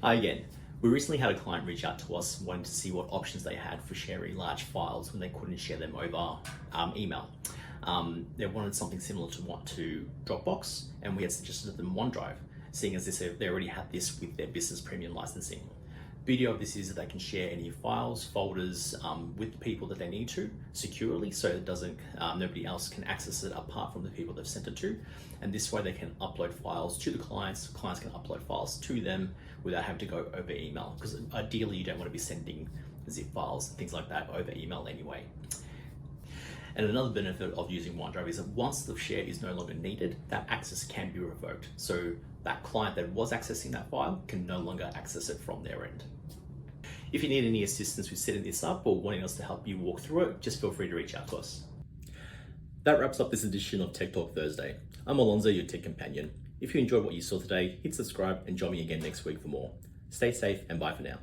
Again, we recently had a client reach out to us wanting to see what options they had for sharing large files when they couldn't share them over email. They wanted something similar to Dropbox, and we had suggested them OneDrive, seeing as they already had this with their business premium licensing. Beauty of this is that they can share any files, folders with people that they need to securely, so it doesn't nobody else can access it apart from the people they've sent it to. And this way they can upload files to the clients can upload files to them without having to go over email, because ideally you don't want to be sending zip files and things like that over email anyway. And another benefit of using OneDrive is that once the share is no longer needed, that access can be revoked. So that client that was accessing that file can no longer access it from their end. If you need any assistance with setting this up or wanting us to help you walk through it, just feel free to reach out to us. That wraps up this edition of Tech Talk Thursday. I'm Alonzo, your tech companion. If you enjoyed what you saw today, hit subscribe and join me again next week for more. Stay safe and bye for now.